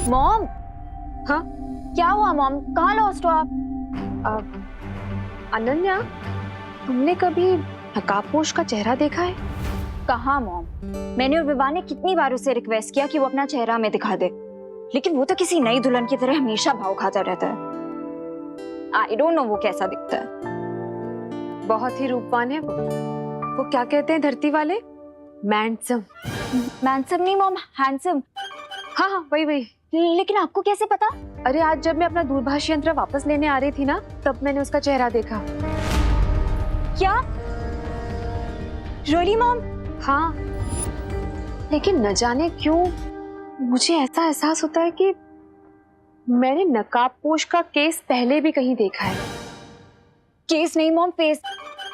Mom. हाँ क्या हुआ मॉम, कहाँ लॉस्ट हो आप? अनन्या, तुमने कभी नकाबपोश का चेहरा देखा है? कहाँ मॉम, मैंने और विवाह ने कितनी बार उसे रिक्वेस्ट किया कि वो अपना चेहरा हमें दिखा दे, लेकिन वो तो किसी नई दुल्हन की तरह हमेशा भाव खाता रहता है। आई डोंट नो वो कैसा दिखता है। बहुत ही रूपवान है वो क्या कहते हैं धरती वाले, मैंडसम। मैंसम नहीं मॉम, हैंडसम। हाँ हाँ वही वही। लेकिन आपको कैसे पता? अरे आज जब मैं अपना दूरभाष यंत्र वापस लेने आ रही थी ना, तब मैंने उसका चेहरा देखा। क्या रियली मॉम? हाँ, लेकिन न जाने क्यों मुझे ऐसा एहसास होता है कि मैंने नकाबपोश का केस पहले भी कहीं देखा है। केस नहीं मॉम, फेस।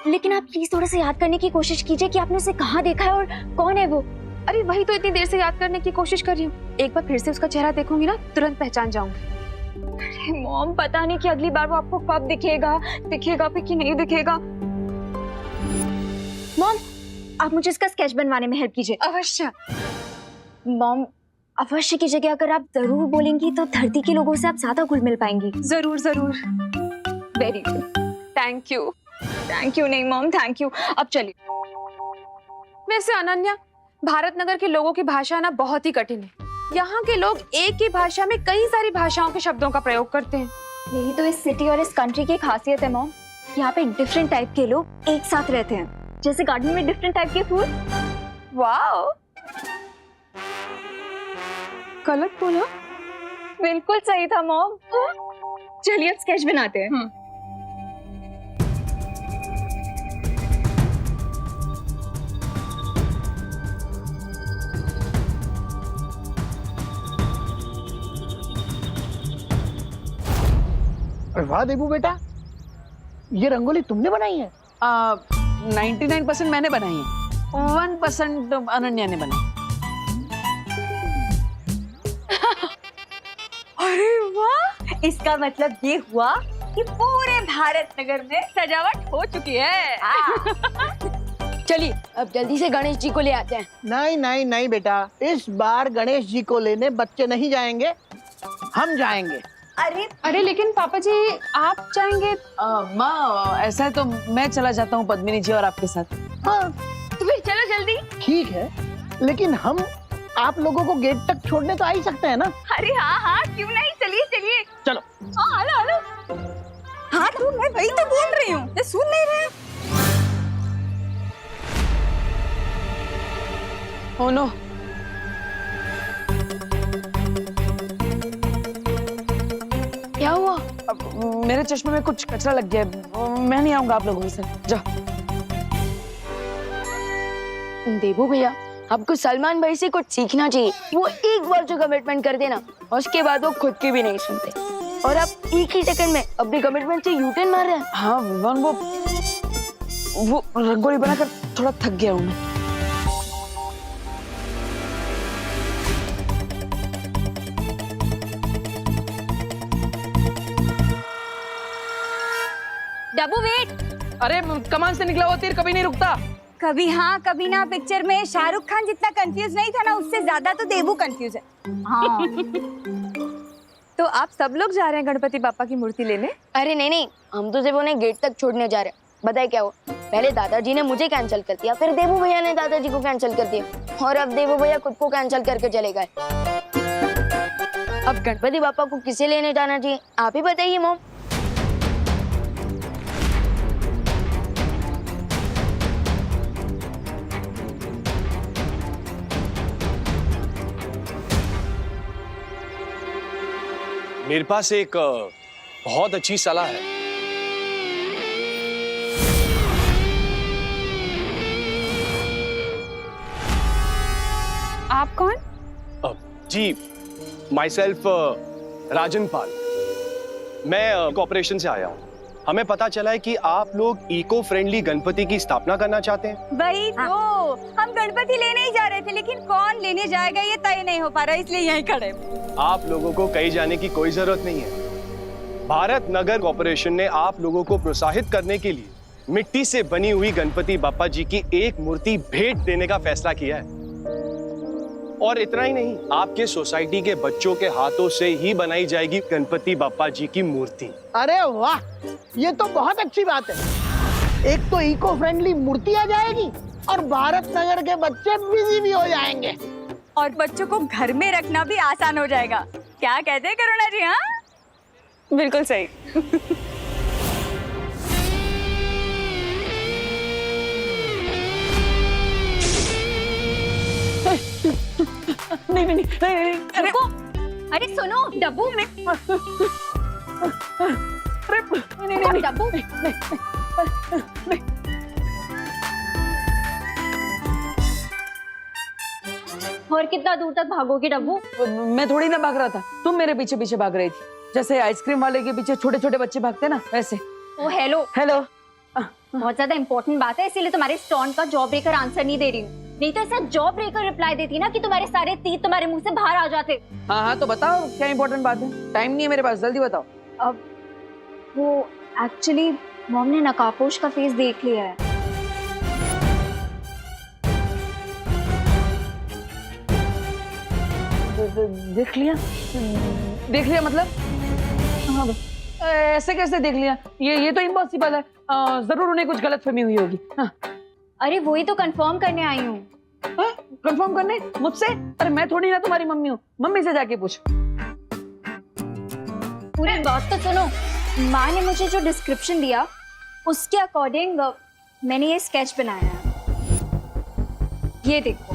लेकिन आप प्लीज थोड़ा सा याद करने की कोशिश कीजिए कि आपने उसे कहाँ देखा है और कौन है वो। अरे वही तो इतनी देर से याद करने की कोशिश कर रही हूँ। एक बार फिर से उसका चेहरा देखूंगी ना, तुरंत पहचान जाऊंगी। अरे मॉम, पता नहीं कि अगली बार वो आपको कब दिखेगा भी कि नहीं दिखेगा। मॉम, आप मुझे इसका स्केच बनवाने में हेल्प कीजिए। अवश्य मॉम, अवश्य की जगह अगर आप जरूर बोलेंगी तो धरती के लोगों से आप ज्यादा घुल मिल पाएंगी। जरूर जरूर। Very good, thank you. Thank you नहीं मॉम, थैंक यू। अब चलिए। वैसे अनन्या, भारत नगर के लोगों की भाषा ना बहुत ही कठिन है। यहाँ के लोग एक ही भाषा में कई सारी भाषाओं के शब्दों का प्रयोग करते हैं। यही तो इस सिटी और इस कंट्री की खासियत है मॉम। यहाँ पे डिफरेंट टाइप के लोग एक साथ रहते हैं, जैसे गार्डन में डिफरेंट टाइप के फूल। वाओ, गलत बोला? बिल्कुल सही था मॉम। चलिए अब स्केच बनाते हैं। अरे वाह देबू बेटा, ये रंगोली तुमने बनाई है? 99% मैंने बनाई है, 1% अनन्या ने बनाई। अरे वाह, इसका मतलब ये हुआ कि पूरे भारत नगर में सजावट हो चुकी है। चलिए अब जल्दी से गणेश जी को ले आते हैं। नहीं नहीं नहीं बेटा, इस बार गणेश जी को लेने बच्चे नहीं जाएंगे, हम जाएंगे। अरे लेकिन पापा जी आप जाएंगे? माँ, ऐसा है तो मैं चला जाता हूँ पद्मिनी जी और आपके साथ। हाँ तो फिर चलो जल्दी। ठीक है, लेकिन हम आप लोगों को गेट तक don't तो आ ही सकते हैं ना? अरे हाँ हाँ, क्यों नहीं, चलिए चलिए। चलो। हाँ हेलो हेलो। हाँ तो मैं वही तो बोल रही हूँ, ये सुन नहीं रहे। Oh no। क्या हुआ? मेरे चश्मे में कुछ कचरा लग गया है। मैं नहीं आऊंगा आप लोगों के साथ, जाओ। देबू भैया, आपको सलमान भाई से कुछ सीखना चाहिए। वो एक बार जो कमिटमेंट कर देना, उसके बाद वो खुद की भी नहीं सुनते, और आप एक ही सेकंड में अपनी कमिटमेंट से यूटर्न मार रहे हैं। हाँ विवान, वो रंगोली बनाकर थोड़ा थक गया हूँ मैं। डब्बू वेट। अरे कमान से निकला हुआ तीर कभी नहीं रुकता। कभी हाँ कभी ना पिक्चर में शाहरुख खान जितना कंफ्यूज नहीं था ना, उससे ज्यादा तो देबू कंफ्यूज है। हाँ। तो आप सब लोग जा रहे हैं गणपति बापा की मूर्ति लेने? अरे नहीं नहीं, हम तो सिर्फ उन्हें गेट तक छोड़ने जा रहे हैं। बताए क्या हुआ, पहले दादाजी ने मुझे कैंसिल कर दिया, फिर देबू भैया ने दादाजी को कैंसिल कर दिया, और अब देबू भैया खुद को कैंसिल करके चले गए। अब गणपति बापा को किसे लेने जाना चाहिए, आप ही बताइए मॉम। मेरे पास एक बहुत अच्छी सलाह है। आप कौन? जी, माई सेल्फ राजन पाल। मैं कॉर्पोरेशन से आया हूँ। हमें पता चला है कि आप लोग इको फ्रेंडली गणपति की स्थापना करना चाहते हैं। वही तो, हम गणपति लेने ही जा रहे थे, लेकिन कौन लेने जाएगा ये तय नहीं हो पा रहा, इसलिए यहीं खड़े। आप लोगों को कहीं जाने की कोई जरूरत नहीं है। भारत नगर कॉर्पोरेशन ने आप लोगों को प्रोत्साहित करने के लिए मिट्टी से बनी हुई गणपति बापा जी की एक मूर्ति भेंट देने का फैसला किया है। और इतना ही नहीं, आपके सोसाइटी के बच्चों के हाथों से ही बनाई जाएगी गणपति बप्पा जी की मूर्ति। अरे वाह, ये तो बहुत अच्छी बात है। एक तो इको फ्रेंडली मूर्ति आ जाएगी और भारत नगर के बच्चे बिजी भी हो जाएंगे। और बच्चों को घर में रखना भी आसान हो जाएगा। क्या कहते हैं करुणा जी? हाँ, बिल्कुल सही। नहीं, अरे वो, अरे सुनो डब्बू में, नहीं, डब्बू और कितना दूर तक भागोगी डब्बू? मैं थोड़ी ना भाग रहा था, तुम मेरे पीछे पीछे भाग रही थी, जैसे आइसक्रीम वाले के पीछे छोटे छोटे बच्चे भागते ना, वैसे। ओ हेलो, बहुत ज्यादा इंपॉर्टेंट बात है, इसीलिए तुम्हारे स्टोन का जॉब ब्रेकर आंसर नहीं दे रही हूँ। नहीं तो ऐसा जॉब ब्रेकर रिप्लाई देती ना कि तुम्हारे सारे तीत तुम्हारे मुंह से बाहर आ जाते। हाँ, तो बताओ क्या इंपॉर्टेंट बात है? टाइम नहीं है मेरे पास, जल्दी बताओ। अब वो एक्चुअली मॉम ने नकाबपोश का फेस देख लिया है। देख लिया मतलब? हाँ, ऐसे कैसे देख लिया? ये तो इम्पॉसिबल है। जरूर उन्हें कुछ गलतफहमी हुई होगी। हाँ। अरे वही तो कंफर्म करने आई हूँ। कंफर्म करने मुझसे? अरे मैं थोड़ी ना तुम्हारी मम्मी हूँ, मम्मी से जाके पूछ। पूरी बात तो सुनो। माँ ने मुझे जो डिस्क्रिप्शन दिया उसके अकॉर्डिंग मैंने ये स्केच बनाया है। ये देखो।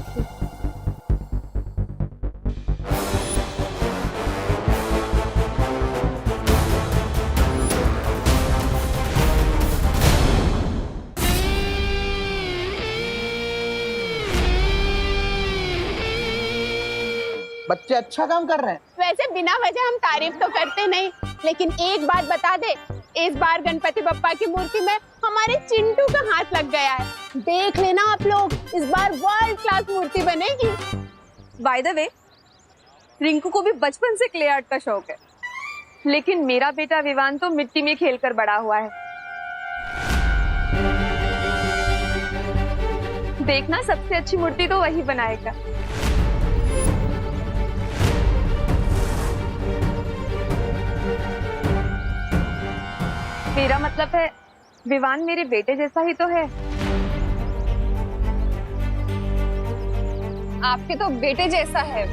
बच्चे अच्छा काम कर रहे हैं। वैसे बिना वजह हम तारीफ तो करते नहीं, लेकिन एक बात बता दे, इस बार गणपति बप्पा की मूर्ति में हमारे चिंटू का हाथ लग गया है। देख लेना आप लोग, इस बार वर्ल्ड क्लास मूर्ति बनेगी। बाय द वे, रिंकू को भी बचपन से क्ले आर्ट का शौक है, लेकिन मेरा बेटा विवान तो मिट्टी में खेलकर बड़ा हुआ है। देखना, सबसे अच्छी मूर्ति तो वही बनाएगा। मेरा मतलब है, विवान मेरे बेटे जैसा ही तो है। आपके तो बेटे जैसा है,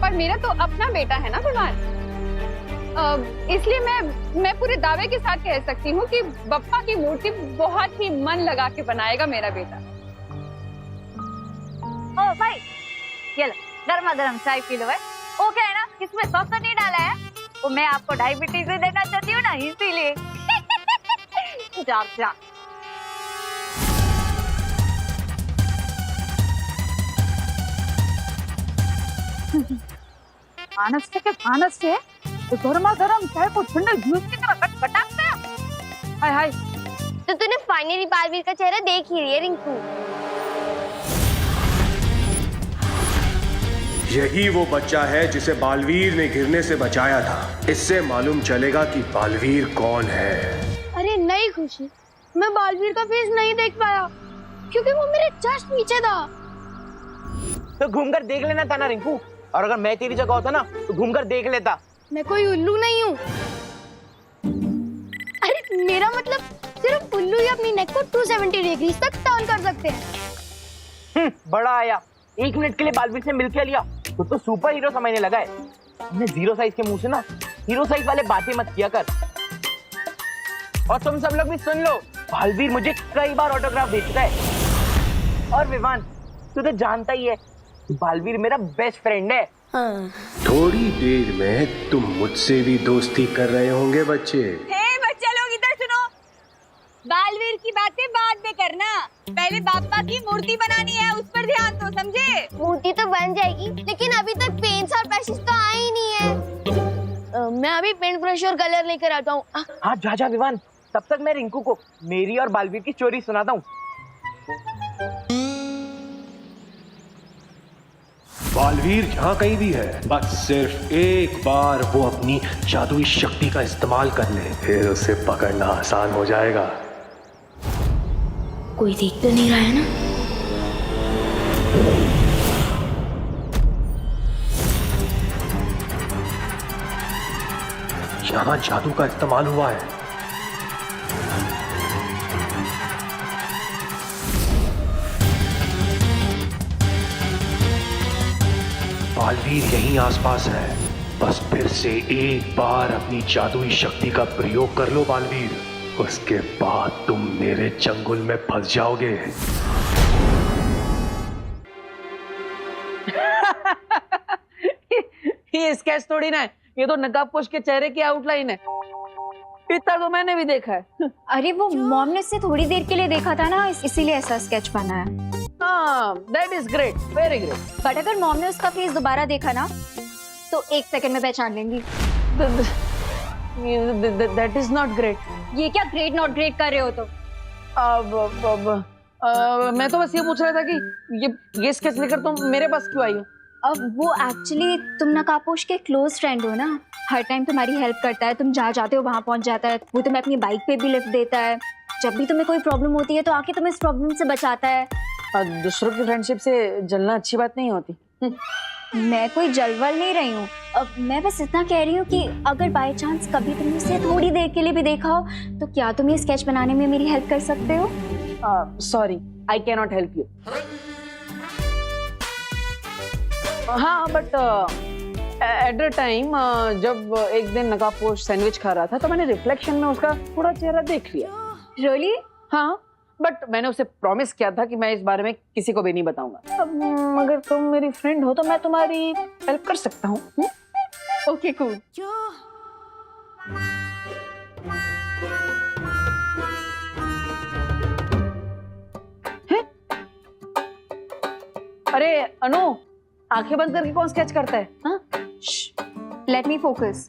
पर मेरा तो अपना बेटा है ना विवान। इसलिए मैं पूरे दावे के साथ कह सकती हूँ कि बप्पा की मूर्ति बहुत ही मन लगा के बनाएगा मेरा बेटा। ओ भाई, ये लो गर्मा गर्म चाय पी लो। वो क्या है ना, इसमें सॉस नहीं डाला है, वो मैं आपको डायबिटीज से देना चाहती हूँ ना, इसीलिए। जा जा। आनस से तो गर्मा गर्म चाय को ठंडे जूस की तरह खटखटाता है। हाय हाय। तो तूने फाइनली बालवीर का चेहरा देख ही लिया रिंकू। यही वो बच्चा है जिसे बालवीर ने गिरने से बचाया था। इससे मालूम चलेगा कि बालवीर कौन है। अरे नहीं खुशी, मैं बालवीर का फेस नहीं देख पाया क्योंकि वो मेरे जस्ट पीछे था। तो घूमकर देख लेना था ना रिंकू, और अगर मैं तेरी जगह होता ना तो घूमकर देख लेता। मैं कोई उल्लू नहीं हूँ। अरे मेरा मतलब सिर्फ उल्लू ही अपनी नेक को 270 डिग्री तक टर्न कर सकते हैं। बड़ा आया, 1 मिनट के लिए बालवीर से मिल के लिया तो सुपर हीरो समझने लगा है। हमने 0 साइज के मुंह से ना हीरो साइज वाले बातें मत किया कर। और तुम सब लोग भी सुन लो, बालवीर मुझे कई बार ऑटोग्राफ दे चुका है। और विवान, तू तो जानता ही है बालवीर मेरा बेस्ट फ्रेंड है। हाँ। थोड़ी देर में तुम मुझसे भी दोस्ती कर रहे होंगे बच्चे। हे बच्चे लोग इधर सुनो, बालवीर की बातें बाद में करना, पहले बाप्पा की मूर्ति बनानी है, उस पर ध्यान दो, समझे? मूर्ति तो बन जाएगी, लेकिन अभी तक पेंट्स और ब्रशेस तो आए ही नहीं है। मैं अभी पेंट ब्रश और कलर लेकर आता हूँ। हाँ जा विवान, तब तक मैं रिंकू को मेरी और बालवीर की स्टोरी सुनाता हूँ। बालवीर जहाँ कहीं भी है, बस सिर्फ एक बार वो अपनी जादुई शक्ति का इस्तेमाल कर ले, फिर उसे पकड़ना आसान हो जाएगा। कोई देख तो नहीं रहा है ना? यहाँ जादू का इस्तेमाल हुआ है। बालवीर यहीं आसपास है, बस फिर से एक बार अपनी जादुई शक्ति का प्रयोग कर लो बालवीर, उसके बाद तुम मेरे चंगुल में फंस जाओगे। ये स्केच थोड़ी ना है, ये तो नकाबपोश के चेहरे की आउटलाइन है। इतना तो मैंने भी देखा है। अरे वो मॉम ने इससे थोड़ी देर के लिए देखा था ना, इसीलिए ऐसा स्केच बना है। हाँ, that is great, very great. But अगर मॉम ने उसका फेस दोबारा देखा ना तो 1 सेकंड में पहचान लेंगी। That is not great. ये क्या ग्रेट नॉट ग्रेट कर रहे हो तो? मैं तो बस ये पूछ रहा था कि ये स्केच लेकर तुम मेरे पास क्यों आई हो? अब वो एक्चुअली तुम नकाबपोश के क्लोज फ्रेंड हो ना, हर टाइम तुम्हारी हेल्प करता है, तुम जहाँ जाते हो वहाँ पहुँच जाता है, वो तुम्हें अपनी बाइक पे भी लिफ्ट देता है, जब भी तुम्हें कोई प्रॉब्लम होती है तो आके तुम्हें इस प्रॉब्लम से बचाता है। दूसरों की फ्रेंडशिप से जलना अच्छी बात नहीं होती। मैं कोई जलवल नहीं रही हूँ, अब मैं बस इतना कह रही हूँ कि अगर बाय चांस कभी तुमने उसे थोड़ी देर के लिए भी देखा हो तो क्या तुम ये स्केच बनाने में मेरी हेल्प कर सकते हो? Sorry, I can not help you. हाँ, बट एट द टाइम जब एक दिन नकाबपोश सैंडविच खा रहा था तो मैंने रिफ्लेक्शन में उसका थोड़ा चेहरा देख लिया। रियली? हाँ, बट मैंने उसे प्रॉमिस किया था कि मैं इस बारे में किसी को भी नहीं बताऊंगा। अब अगर तुम मेरी फ्रेंड हो तो मैं तुम्हारी हेल्प कर सकता हूँ। Okay cool. अरे अनु, आंखें बंद करके कौन स्केच करता है? हाँ, लेट मी फोकस।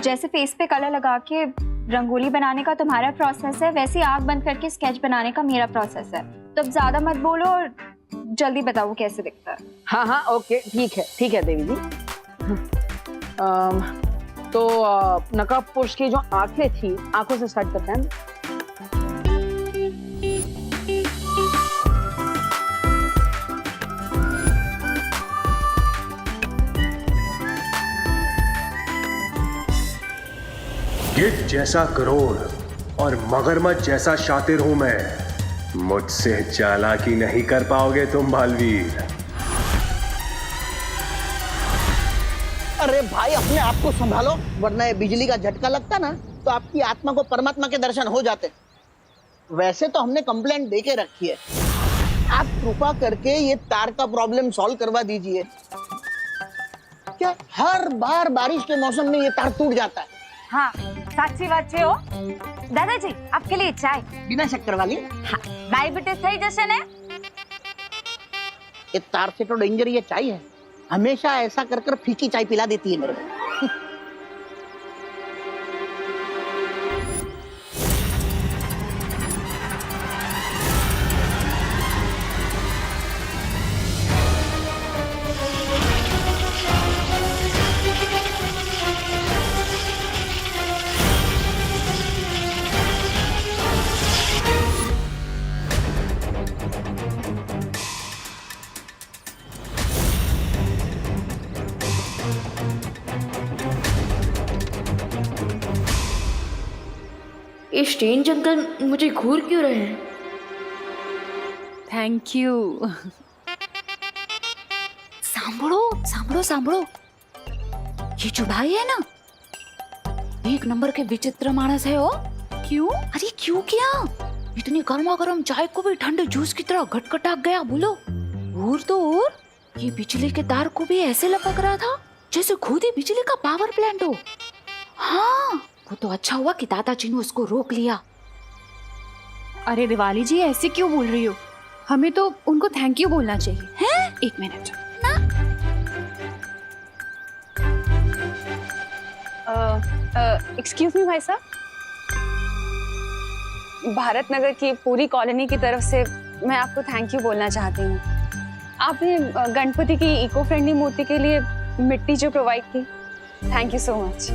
जैसे फेस पे कलर लगा के रंगोली बनाने का तुम्हारा प्रोसेस है, वैसे आंख बंद करके स्केच बनाने का मेरा प्रोसेस है। तो अब ज्यादा मत बोलो और जल्दी बताओ वो कैसे दिखता है। हाँ हाँ, ओके, ठीक है देवी जी। तो नकाबपोश की जो आंखें थी, आंखों से स्टार्ट करते हैं। गिद्ध जैसा करोड़ और मगरमच्छ जैसा शातिर हूं मैं, मुझसे चालाकी नहीं कर पाओगे तुम बालवीर। अरे भाई अपने आप को संभालो, वरना ये बिजली का झटका लगता ना तो आपकी आत्मा को परमात्मा के दर्शन हो जाते। वैसे तो हमने कंप्लेंट दे के रखी है, आप कृपा करके ये तार का प्रॉब्लम सॉल्व करवा दीजिए। क्या हर बार बारिश के मौसम में ये तार टूट जाता है? हाँ, साक्षी बात छे हो। दादाजी, आपके लिए चाय बिना शक्कर वाली। हाँ, डायबिटीज થઈ જશે ને? ये तार से तो डेंजर ये चाय है, हमेशा ऐसा कर कर फीकी चाय पिला देती है मेरे को। ये स्ट्रेंज अंकल मुझे घूर क्यों रहे हैं? Thank you. સાંભળો સાંભળો સાંભળો, ये जो भाई है ना, 1 नंबर के विचित्र मानस है। वो क्यों? अरे क्यों क्या? इतनी गर्मा गर्म चाय को भी ठंडे जूस की तरह घटघटा गया। बोलो। और तो और ये बिजली के तार को भी ऐसे लपक रहा था जैसे खुद ही बिजली का पावर प्लांट हो। हाँ, वो तो अच्छा हुआ कि दादाजी ने उसको रोक लिया। अरे दिवाली जी, ऐसे क्यों बोल रही हो? हमें तो उनको थैंक यू बोलना चाहिए। हैं? 1 मिनट। एक्सक्यूज मी भाई साहब, भारत नगर की पूरी कॉलोनी की तरफ से मैं आपको थैंक यू बोलना चाहती हूँ। आपने गणपति की इको फ्रेंडली मूर्ति के लिए मिट्टी जो प्रोवाइड की, थैंक यू सो मच।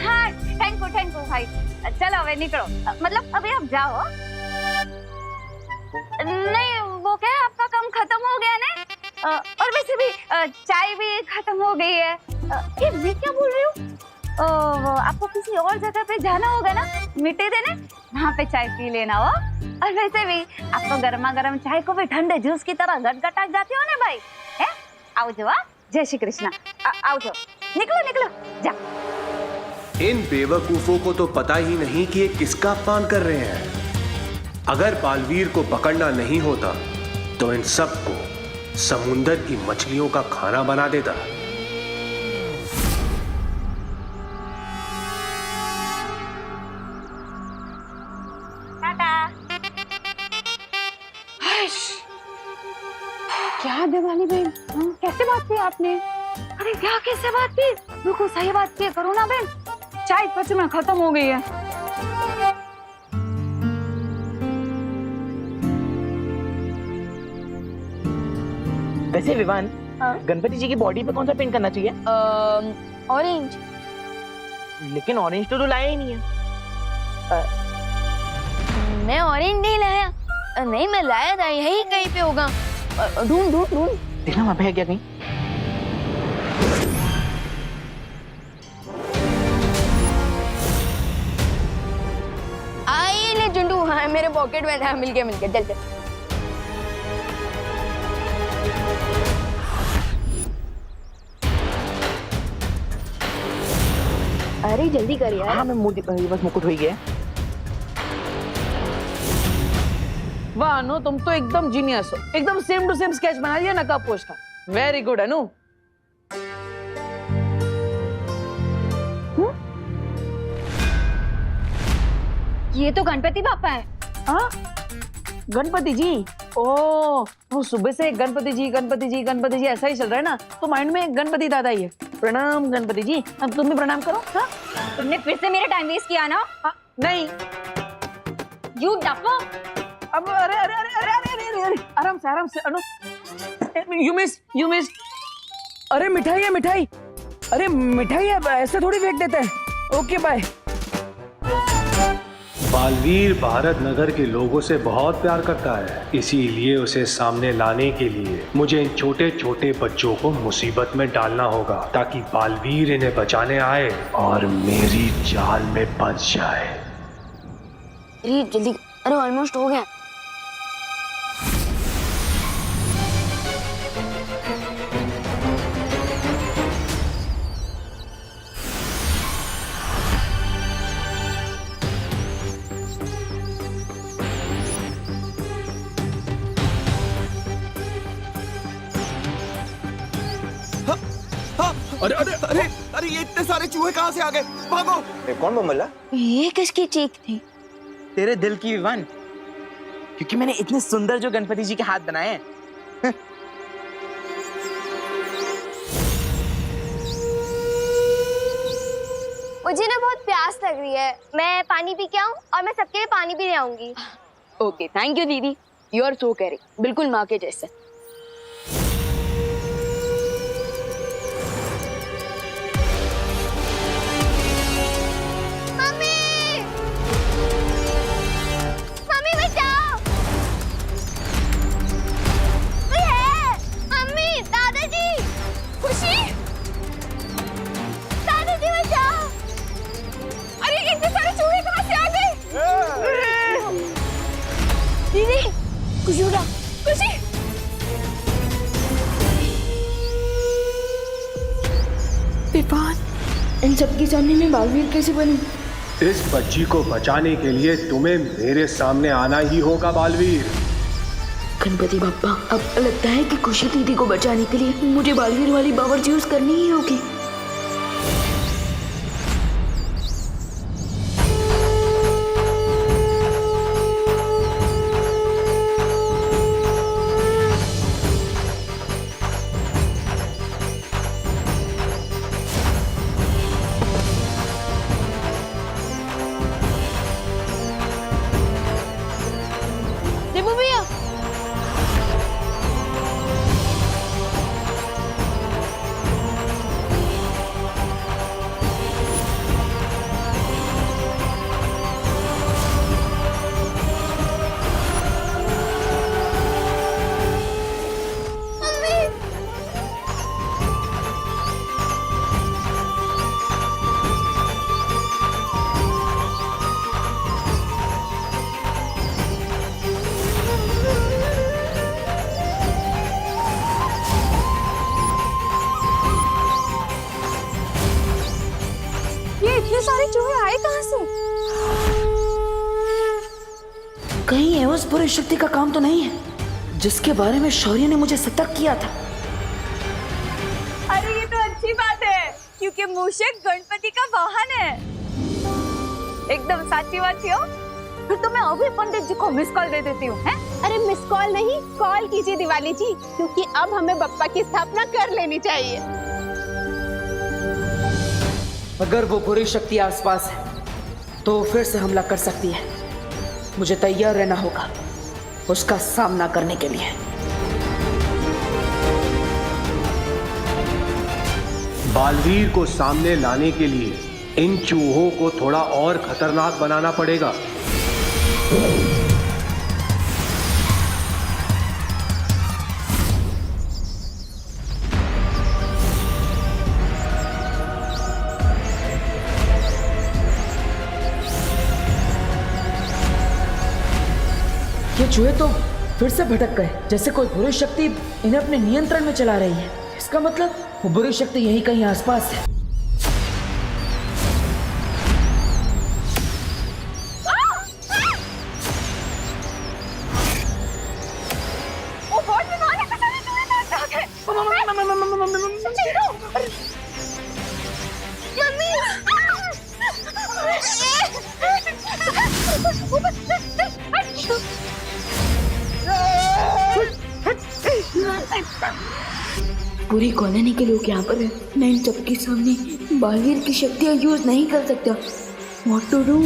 हाँ, थैंक यू भाई। चलो अब निकलो, मतलब अभी आप जाओ। नहीं, वो क्या है, आपका काम खत्म हो गया ना, और वैसे भी चाय भी खत्म हो गई है। ये मैं क्या बोल रही हूँ? आपको किसी और जगह पे जाना होगा ना मिट्टी देने, वहाँ पे चाय पी लेना हो। और वैसे भी आप तो गर्मा गर्म चाय को भी ठंडे जूस की तरह गटगटा जाती हो ना भाई। है आओ जो, जय श्री कृष्णा। आओ जो, निकलो निकलो जा। इन बेवकूफों को तो पता ही नहीं कि ये किसका अपमान कर रहे हैं। अगर बालवीर को पकड़ना नहीं होता तो इन सबको समुंदर की मछलियों का खाना बना देता। क्या दिवाली बहन, कैसे बात की आपने? अरे क्या कैसे बात की, बिल्कुल सही बात की करो ना बहन। चाय सच में खत्म हो गई है। वैसे विवान, गणपति जी की बॉडी पे कौन सा पेंट करना चाहिए? ऑरेंज। लेकिन ऑरेंज तो लाया ही नहीं है। मैं ऑरेंज नहीं लाया। नहीं मैं लाया था, यही कहीं पे होगा। ढूंढ ढूंढ ढूंढ। देखना वहां पे है क्या कहीं। आइए ले जुंडू, हाँ मेरे पॉकेट में था। मिल गया चल चल। अरे जल्दी कर यार। हाँ मैं बस मुकुट हो ही गया। वाह अनु, तुम तो एकदम जीनियस हो। एकदम सेम टू सेम स्केच बना दिया नकाबपोश का। वेरी गुड अनु। ये तो गणपति बापा है। हाँ गणपति जी। ओ वो सुबह से गणपति जी गणपति जी गणपति जी ऐसा ही चल रहा है ना, तो माइंड में गणपति दादा ही है। प्रणाम गणपति जी। अब तुम भी प्रणाम करो। हाँ तुमने फिर से मेरा टाइम वेस्ट किया ना। हाँ, नहीं यू डफो। अब अरे अरे अरे अरे अरे अरे अरे आराम से अनु। You miss. अरे मिठाई है मिठाई। अरे मिठाई है, ऐसे थोड़ी फेंक देते हैं। Okay bye. बालवीर भारत नगर के लोगों से बहुत प्यार करता है, इसीलिए उसे सामने लाने के लिए मुझे इन छोटे छोटे बच्चों को मुसीबत में डालना होगा, ताकि बालवीर इन्हें बचाने आए और मेरी जाल में फंस जाए। अरे जल्दी, अरे ऑलमोस्ट हो गया। अरे अरे अरे अरे ये इतने सारे चूहे कहाँ से आ गए? भागो! कौन बमला? ये किसकी चीख थी? तेरे दिल की विवान, क्योंकि मैंने इतने सुंदर जो गणपति जी के हाथ बनाए हैं। मुझे ना बहुत प्यास लग रही है, मैं पानी पी के आऊं और मैं सबके लिए पानी भी ले आऊंगी। ओके थैंक यू दीदी, यू आर सो केयरिंग, बिल्कुल माँ के जैसे। दीदी कुछ होगा, खुशी। विवान, इन सबके सामने मैं बालवीर कैसे बनूं? इस बच्ची को बचाने के लिए तुम्हें मेरे सामने आना ही होगा बालवीर। गणपति बाप्पा, अब लगता है कि खुशी दीदी को बचाने के लिए मुझे बालवीर वाली पावर यूज करनी ही होगी। कहीं ये उस बुरी शक्ति का काम तो नहीं है जिसके बारे में शौर्य ने मुझे सतर्क किया था? अरे ये तो अच्छी बात है, क्योंकि मूषक गणपति का वाहन है। एकदम साची बात थी हो। फिर तो मैं अभी पंडित जी को मिस कॉल दे देती हूँ। अरे मिस कॉल नहीं, कॉल कीजिए दिवाली जी, क्योंकि अब हमें बप्पा की स्थापना कर लेनी चाहिए। अगर वो बुरी शक्ति आसपास है तो वो फिर से हमला कर सकती है। मुझे तैयार रहना होगा उसका सामना करने के लिए। बालवीर को सामने लाने के लिए इन चूहों को थोड़ा और खतरनाक बनाना पड़ेगा। ये चूहे तो फिर से भटक गए, जैसे कोई बुरी शक्ति इन्हें अपने नियंत्रण में चला रही है। इसका मतलब वो बुरी शक्ति यहीं कहीं आसपास है। पूरी कॉलोनी के लोग यहाँ पर हैं। मैं इन सबके सामने बालवीर की शक्तियाँ यूज नहीं कर सकता। What to do?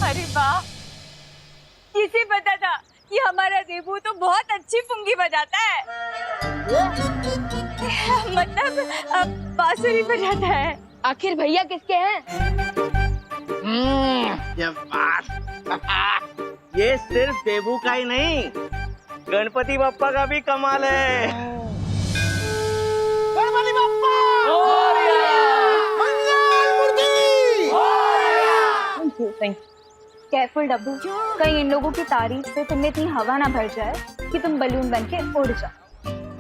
अरे वाह, किसे पता था कि हमारा देबू तो बहुत अच्छी पुंगी बजाता है। मतलब बांसुरी बजाता है। आखिर भैया किसके हैं? ये बात ये सिर्फ देबू का ही नहीं, गणपति बप्पा का भी कमाल है। गणपति बप्पा केयरफुल डब्बू, कहीं इन लोगों की तारीफ से तुम्हें इतनी हवा ना भर जाए कि तुम बलून बन के उड़ जाओ।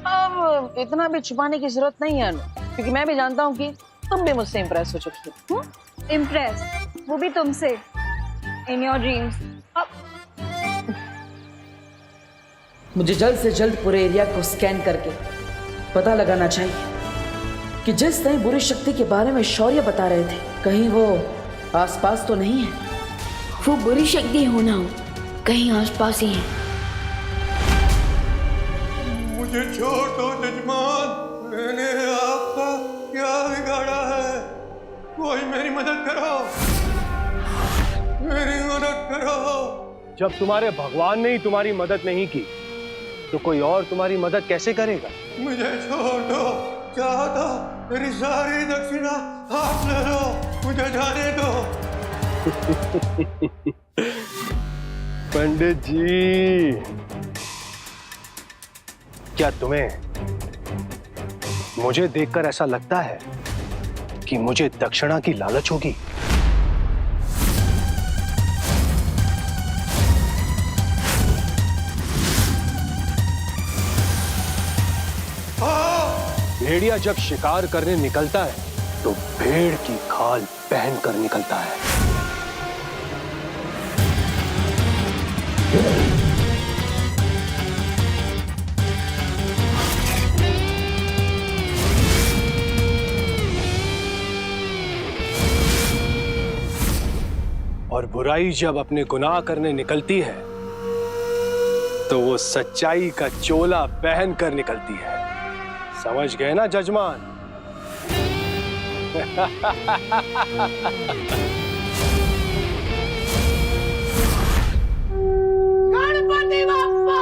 अब इतना भी छुपाने की जरूरत नहीं है अनु, क्योंकि मैं भी जानता हूँ कि तुम भी मुझसे इम्प्रेस हो चुकी हो। इम्प्रेस, वो भी तुमसे, इन योर ड्रीम्स। मुझे जल्द से जल्द पूरे एरिया को स्कैन करके पता लगाना चाहिए कि जिस नई बुरी शक्ति के बारे में शौर्य बता रहे थे, कहीं वो आसपास तो नहीं है। वो बुरी शक्ति होना हो कहीं आसपास ही है। मुझे छोड़ दो जजमान, मैंने आपका क्या बिगाड़ा है? कोई मेरी मदद करो, मेरी मदद करो। जब तुम्हारे भगवान ने ही तुम्हारी मदद नहीं की तो कोई और तुम्हारी मदद कैसे करेगा? मुझे छोड़ दो, चाहो तो मेरी सारी दक्षिणा हाथ ले लो, मुझे जाने दो। पंडित जी, क्या तुम्हें मुझे देखकर ऐसा लगता है कि मुझे दक्षिणा की लालच होगी? भेड़िया जब शिकार करने निकलता है तो भेड़ की खाल पहन कर निकलता है। और बुराई जब अपने गुनाह करने निकलती है तो वो सच्चाई का चोला पहन कर निकलती है। समझ गए ना जजमान? गणपति बप्पा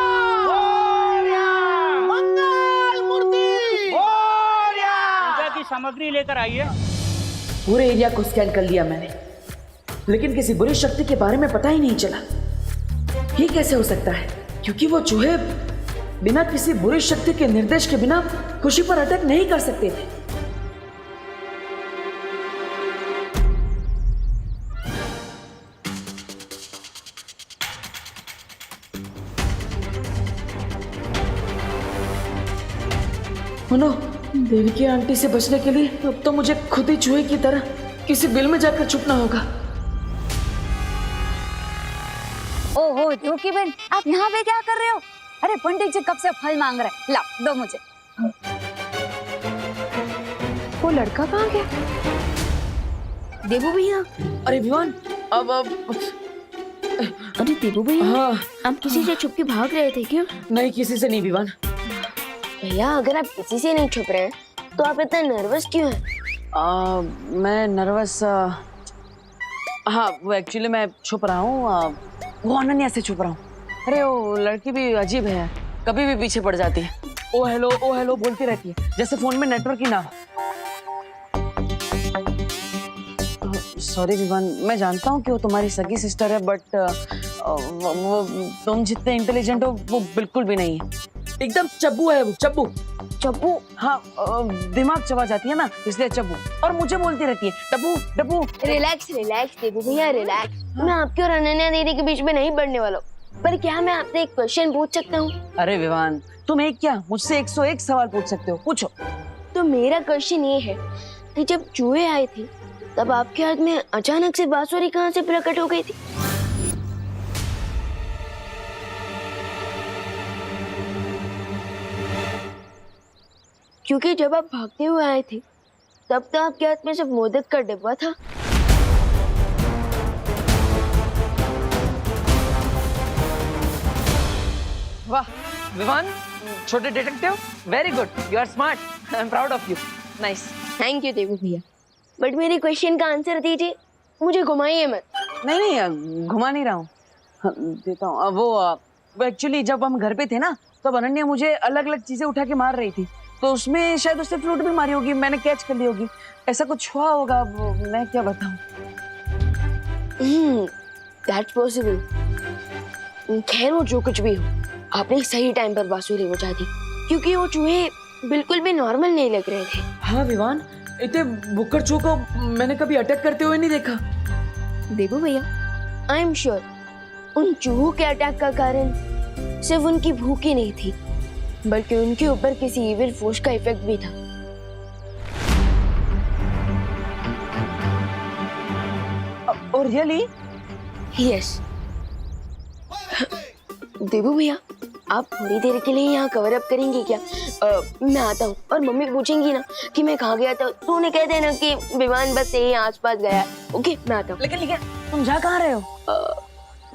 मंगल मूर्ति पूजा की सामग्री लेकर आइए। पूरे एरिया को स्कैन कर लिया मैंने, लेकिन किसी बुरी शक्ति के बारे में पता ही नहीं चला। ये कैसे हो सकता है? क्योंकि वो चूहे बिना किसी बुरी शक्ति के निर्देश के बिना खुशी पर अटैक नहीं कर सकते थे। सुनो, देवी की आंटी से बचने के लिए अब तो मुझे खुद ही चूहे की तरह किसी बिल में जाकर छुपना होगा। ओहो ध्रुव बहन, आप यहाँ पे क्या कर रहे हो? अरे पंडित जी कब से फल मांग रहे हैं, लाओ दो मुझे। वो लड़का कहाँ गया? देबू भैया, अरे विवान, अब अरे देबू भैया, हाँ, आप किसी से छुप के भाग रहे थे क्या? नहीं, किसी से नहीं विवान। भैया अगर आप किसी से नहीं छुप रहे तो आप इतना नर्वस क्यों हैं? मैं नर्वस, हाँ वो एक्चुअली मैं छुप रहा हूँ, वो अनन्या से छुप रहा हूँ। अरे वो लड़की भी अजीब है, कभी भी पीछे पड़ जाती है। ओ हेलो बोलती रहती है, जैसे फोन में नेटवर्क ही ना हो। सॉरी विवान, मैं जानता हूँ कि वो तुम्हारी सगी सिस्टर है, बट वो तुम जितने इंटेलिजेंट हो वो बिल्कुल भी नहीं है। एकदम चब्बू है वो, चब्बू। चप्पू? हाँ, दिमाग चबा जाती है ना, इसलिए चब्बू। और मुझे बोलती रहती है डब्बू डब्बू। रिलैक्स देबू भैया, रिलैक्स। मैं आपके और अनन्या दीदी के बीच में नहीं बढ़ने वाला हूँ, पर क्या मैं आपसे एक क्वेश्चन पूछ सकता हूँ? अरे विवान, तुम एक क्या मुझसे 101 सवाल पूछ सकते हो, पूछो। तो मेरा क्वेश्चन ये है कि जब चूहे आए थे तब आपके हाथ में अचानक से बांसुरी कहाँ से प्रकट हो गई थी? क्योंकि जब आप भागते हुए आए थे तब तो आपके हाथ में सिर्फ मोदक का डिब्बा था। वाह विवान, छोटे detective, very good, you are smart, I am proud of you, nice. Thank you Debu भैया, बट मेरे क्वेश्चन का आंसर दीजिए, मुझे घुमाइए मत। नहीं, घुमा नहीं रहा हूँ, देता हूँ। वो एक्चुअली जब हम घर पे थे ना, तब अनन्या मुझे अलग अलग चीजें उठा के मार रही थी, तो उसमें शायद उससे फ्लूट भी मारी होगी, मैंने कैच कर ली होगी, ऐसा कुछ हुआ होगा, मैं क्या बताऊं। That's possible. खैर वो जो कुछ भी हो, आपने सही टाइम पर बांसुरी बजा दी, क्योंकि वो चूहे बिल्कुल भी नॉर्मल नहीं लग रहे थे। हाँ विवान, इतने बुक्कड़ चूहों को मैंने कभी अटैक करते हुए नहीं देखा। देबू भैया, आई एम श्योर उन चूहों के अटैक का कारण सिर्फ उनकी भूख ही नहीं थी, बल्कि उनके ऊपर किसी इविल फोर्स का इफेक्ट भी था। और रियली? यस। देबू भैया, आप थोड़ी देर के लिए यहाँ कवर अप करेंगे क्या? मैं आता हूँ, और मम्मी पूछेंगी ना कि मैं कहाँ गया था तो उन्हें कह देना कि विमान बस यही आसपास गया। ओके, मैं आता हूँ। लेकिन तुम जा कहाँ रहे हो?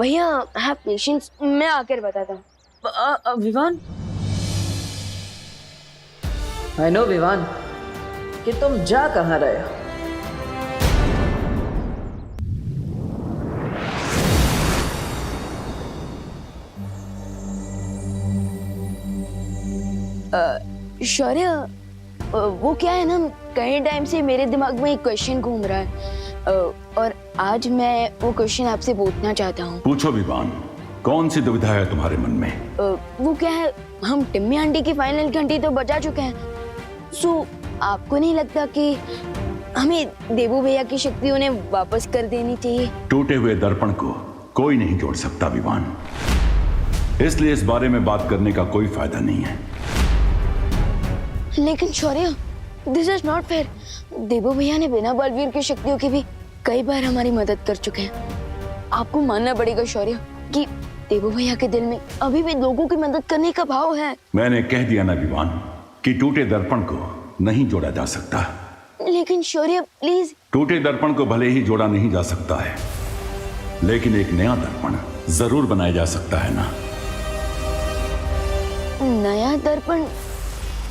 भैया हैव पेशेंस, मैं आकर बताता हूँ। विवान, आई नो विवान कि तुम जा कहाँ रहे हो। शौर्य, वो क्या है ना, कई टाइम से मेरे दिमाग में एक क्वेश्चन घूम रहा है, और आज मैं वो क्वेश्चन आपसे पूछना चाहता हूँ। पूछो विवान, कौन सी दुविधा है तुम्हारे मन में? वो क्या है, हम टिम्मी आंटी की फाइनल घंटी तो बजा चुके हैं, सो आपको नहीं लगता कि हमें देबू भैया की शक्ति उन्हें वापस कर देनी चाहिए? टूटे हुए दर्पण को कोई नहीं जोड़ सकता विवान, इसलिए इस बारे में बात करने का कोई फायदा नहीं है। लेकिन शौर्य, दिस इज नॉट फेयर। देबू भैया ने बिना बलवीर की शक्तियों की भी कई बार हमारी मदद कर चुके हैं। आपको मानना पड़ेगा शौर्य कि देबू भैया के दिल में अभी भी लोगों की मदद करने का भाव है। मैंने कह दिया ना विवान कि टूटे दर्पण को नहीं जोड़ा जा सकता। लेकिन शौर्य प्लीज। टूटे दर्पण को भले ही जोड़ा नहीं जा सकता है, लेकिन एक नया दर्पण जरूर बनाया जा सकता है ना। नया दर्पण?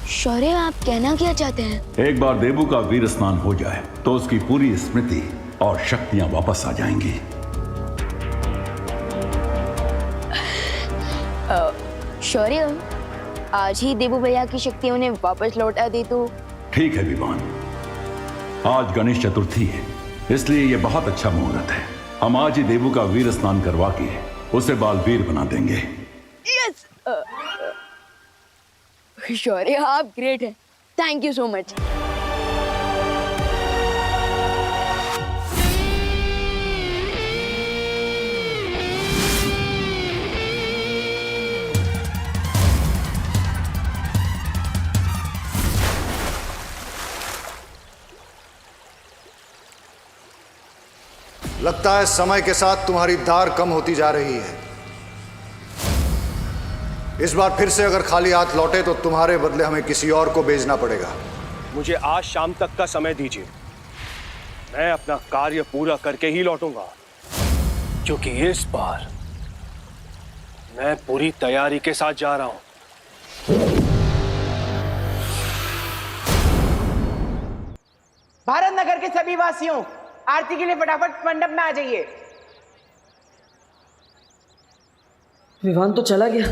शौर्य, आप कहना क्या चाहते हैं? एक बार देवू का वीर स्नान हो जाए तो उसकी पूरी स्मृति और शक्तियां वापस आ जाएंगी। शौर्य, आज ही देवू भैया की शक्ति उन्हें वापस लौटा दे तो। ठीक है विवान, आज गणेश चतुर्थी है, इसलिए यह बहुत अच्छा मुहूर्त है। हम आज ही देवू का वीर स्नान करवा के उसे बालवीर बना देंगे। यस शौर्य, आप ग्रेट हैं। Thank you so much. लगता है समय के साथ तुम्हारी धार कम होती जा रही है। इस बार फिर से अगर खाली हाथ लौटे तो तुम्हारे बदले हमें किसी और को भेजना पड़ेगा। मुझे आज शाम तक का समय दीजिए, मैं अपना कार्य पूरा करके ही लौटूंगा, क्योंकि इस बार मैं पूरी तैयारी के साथ जा रहा हूं। भारत नगर के सभी वासियों, आरती के लिए फटाफट मंडप में आ जाइए। विवान तो चला गया,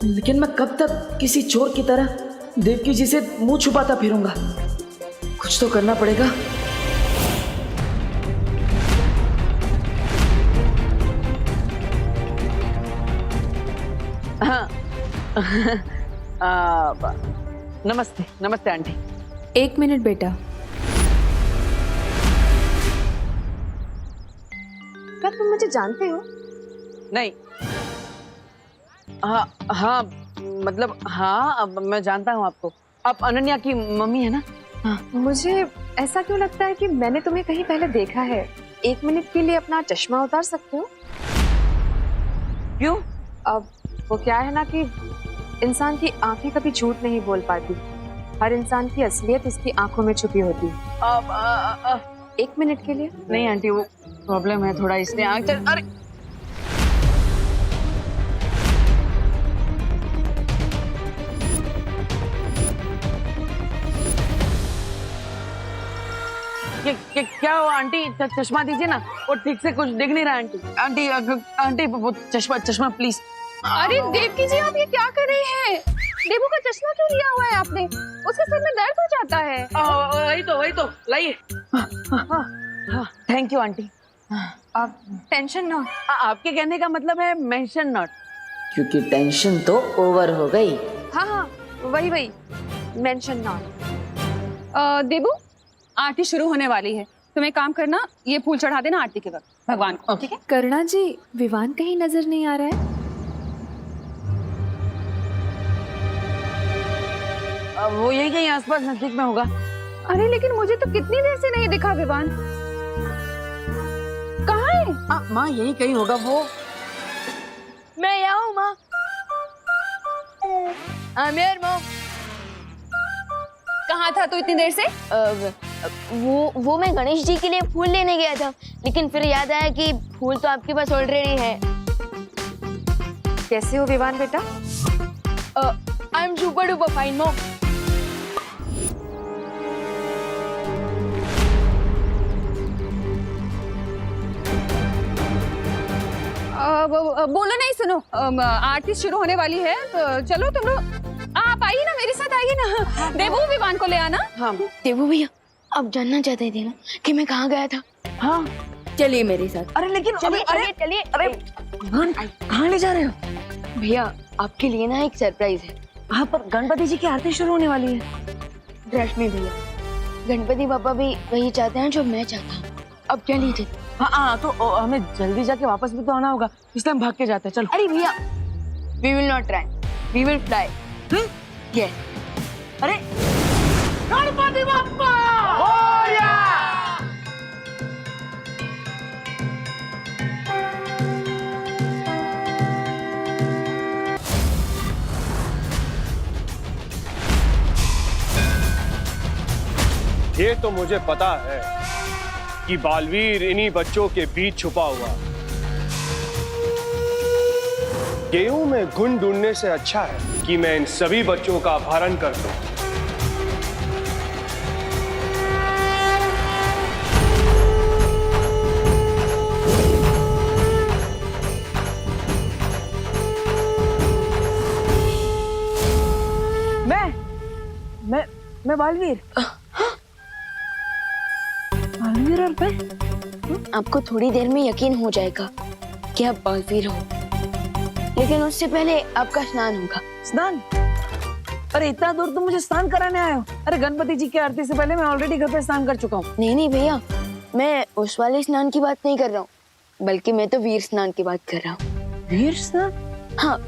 लेकिन मैं कब तक किसी चोर की तरह देवकी जी से मुंह छुपाता फिरूंगा? कुछ तो करना पड़ेगा। हाँ नमस्ते नमस्ते आंटी। 1 मिनट बेटा। क्या तुम मुझे जानते हो? नहीं, हाँ मतलब हाँ, अब मैं जानता हूँ आपको। आप अनन्या की मम्मी है ना? हाँ। मुझे ऐसा क्यों लगता है कि मैंने तुम्हें कहीं पहले देखा है। 1 मिनट के लिए अपना चश्मा उतार सकते हो? क्यों? अब वो क्या है ना कि इंसान की आंखें कभी झूठ नहीं बोल पाती। हर इंसान की असलियत उसकी आंखों में छुपी होती है। 1 मिनट के लिए? नहीं आंटी, वो प्रॉब्लम है थोड़ा, इसलिए आंख चल। अरे क्या हुआ आंटी? चश्मा दीजिए ना, वो ठीक से कुछ दिख नहीं रहा आंटी। आंटी आंटी वो चश्मा प्लीज। अरे देवकी जी, आप ये क्या कर रही हैं? देवू का चश्मा क्यों लिया हुआ है आपने? उसके सिर में दर्द हो जाता है। वही तो लाइए। Thank you aunty. आप टेंशन नॉट। आपके कहने का मतलब है मेंशन नॉट, क्योंकि टेंशन तो ओवर हो गई। हाँ वही मेंशन नॉट। देवू, आरती शुरू होने वाली है, तुम एक काम करना, ये फूल चढ़ा देना आरती के वक्त भगवान को, ठीक है? करुणा जी, विवान कहीं नजर नहीं आ रहा है। वो यही कहीं आसपास नजदीक में होगा। अरे लेकिन मुझे तो कितनी देर से नहीं दिखा विवान। कहाँ है? माँ यही कहीं होगा वो। मैं यहाँ हूँ माँ। माँ कहाँ था तू इतनी देर से? वो मैं गणेश जी के लिए फूल लेने गया था, लेकिन फिर याद आया कि फूल तो आपके पास ऑलरेडी है। कैसे हो विवान बेटा? I am super duper fine mom. बोलो नहीं, सुनो, आरती शुरू होने वाली है, तो चलो तुम लोग आप आइए ना, मेरे साथ आइए ना। देवू, विवान को ले आना। हाँ देवू भैया, आप जानना चाहते थे ना कि मैं कहाँ गया था? हाँ चलिए मेरे साथ। अरे लेकिन चलिए अरे कहाँ ले जा रहे हो? भैया आपके लिए ना एक सरप्राइज है। हाँ पर गणपति जी की आरती शुरू होने वाली है। रश्मि भैया, गणपति पापा भी वही चाहते हैं जो मैं चाहता हूँ। अब क्या लीजिए। हाँ तो हमें जल्दी जाके वापस भी तो आना होगा, इसलिए हम भाग के जाते हैं। चलो। अरे भैया, we will not try, we will fly. Yes. अरे गणपति बप्पा मोरया! ये तो मुझे पता है कि बालवीर इन्हीं बच्चों के बीच छुपा हुआ। गेहूं में घुन ढूंढने से अच्छा है कि मैं इन सभी बच्चों का अपहरण कर दूं। मैं बालवीर। बालवीर और मैं? आपको थोड़ी देर में यकीन हो जाएगा कि आप बालवीर हो, लेकिन उससे पहले आपका स्नान होगा। स्नान? अरे इतना दूर तुम मुझे स्नान कराने आए हो? अरे गणपति जी की आरती से पहले मैं ऑलरेडी घर पे स्नान कर चुका हूँ। नहीं भैया, मैं उस वाले स्नान की बात नहीं कर रहा हूँ, बल्कि मैं तो वीर स्नान की बात कर रहा हूँ। वीर स्नान? हाँ,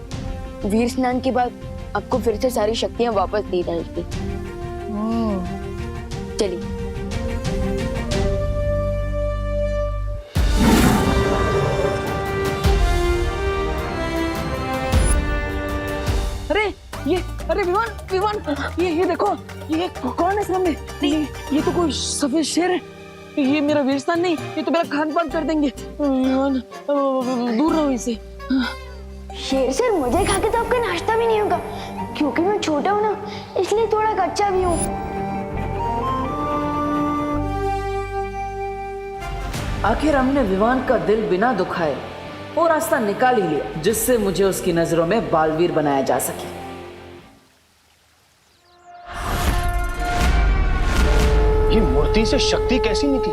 वीर स्नान के बाद आपको फिर से सारी शक्तियाँ वापस दी जाएंगी। चलिए। अरे विवान ये देखो, ये कौन है सामने? ये तो कोई सफेद शेर है। ये मेरा वीर स्थान नहीं, ये तो मेरा खान पान कर देंगे। विवान दूर रहो इसे। शेर सर, मुझे खा के तो आपका नाश्ता भी नहीं होगा, क्योंकि मैं छोटा हूँ ना, इसलिए थोड़ा कच्चा भी हूँ। आखिर हमने विवान का दिल बिना दुखाए वो रास्ता निकाल ही लिया जिससे मुझे उसकी नजरों में बालवीर बनाया जा सके। ये मूर्ति से शक्ति कैसी निकली?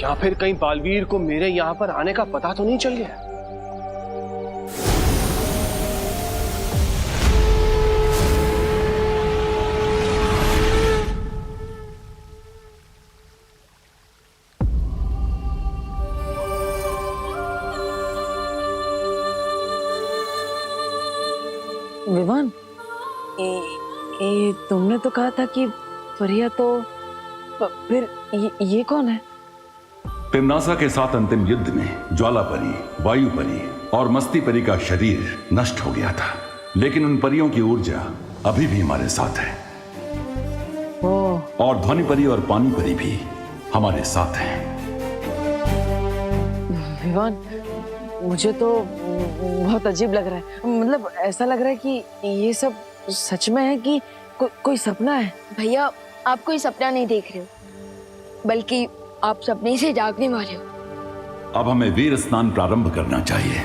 या फिर कहीं बालवीर को मेरे यहाँ पर आने का पता तो नहीं चल गया? विवान, ये तुमने तो कहा था कि परिया, तो फिर ये कौन है? तिम्नासा के साथ अंतिम युद्ध में ज्वाला परी, वायु परी और मस्ती परी का शरीर नष्ट हो गया था, लेकिन उन परियों की ऊर्जा अभी भी हमारे साथ है। और ध्वनि परी और पानी परी भी हमारे साथ हैं। विवान, मुझे तो बहुत अजीब लग रहा है। मतलब ऐसा लग रहा है कि ये सब सच में है कि कोई सपना है। भैया, आप कोई सपना नहीं देख रहे हो, बल्कि आप सपने से जागने वाले हो। अब हमें वीर स्नान प्रारंभ करना चाहिए।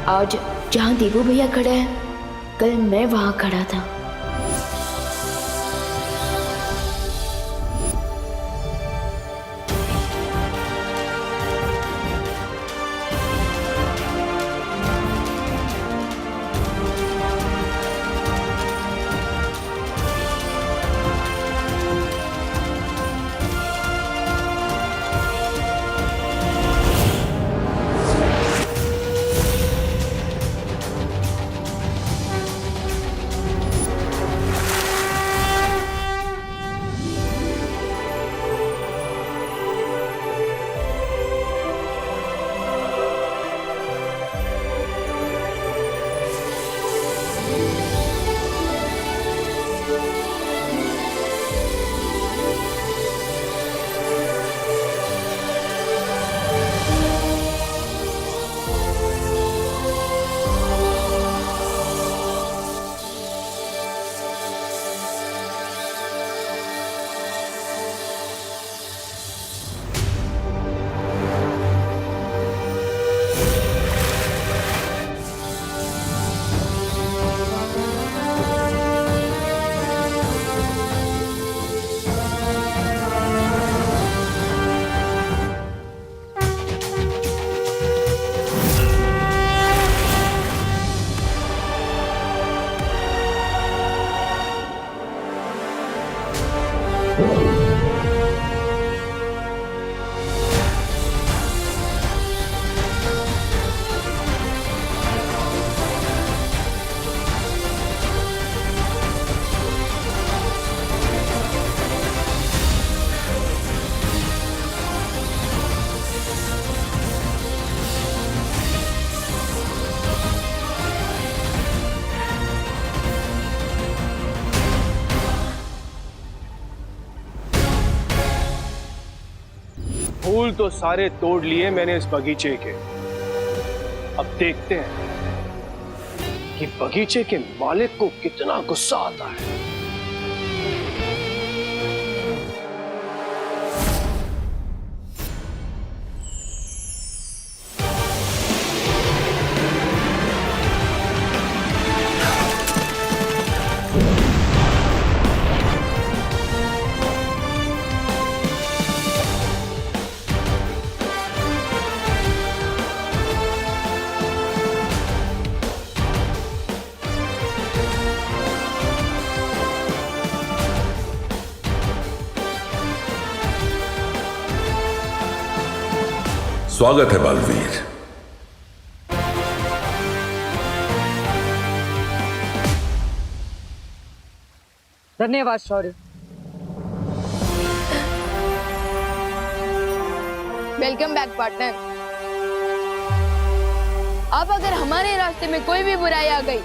आज जहाँ देवू भैया खड़ा है, कल मैं वहां खड़ा था। फूल तो सारे तोड़ लिए मैंने इस बगीचे के। अब देखते हैं कि बगीचे के मालिक को कितना गुस्सा आता है। स्वागत है बालवीर। धन्यवाद शौर्य। Welcome back partner. अब अगर हमारे रास्ते में कोई भी बुराई आ गई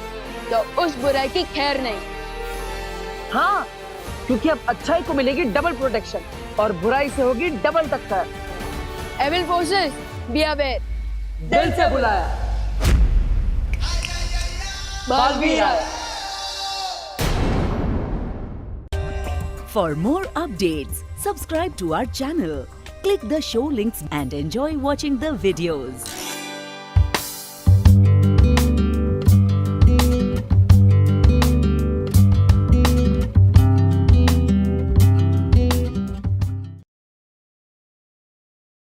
तो उस बुराई की खैर नहीं। हाँ, क्योंकि अब अच्छाई को मिलेगी डबल प्रोटेक्शन और बुराई से होगी डबल टक्कर। Evil forces be aware. दिल से बुलाया, बालवीर आया। For more updates, subscribe to our channel, click the show links and enjoy watching the videos.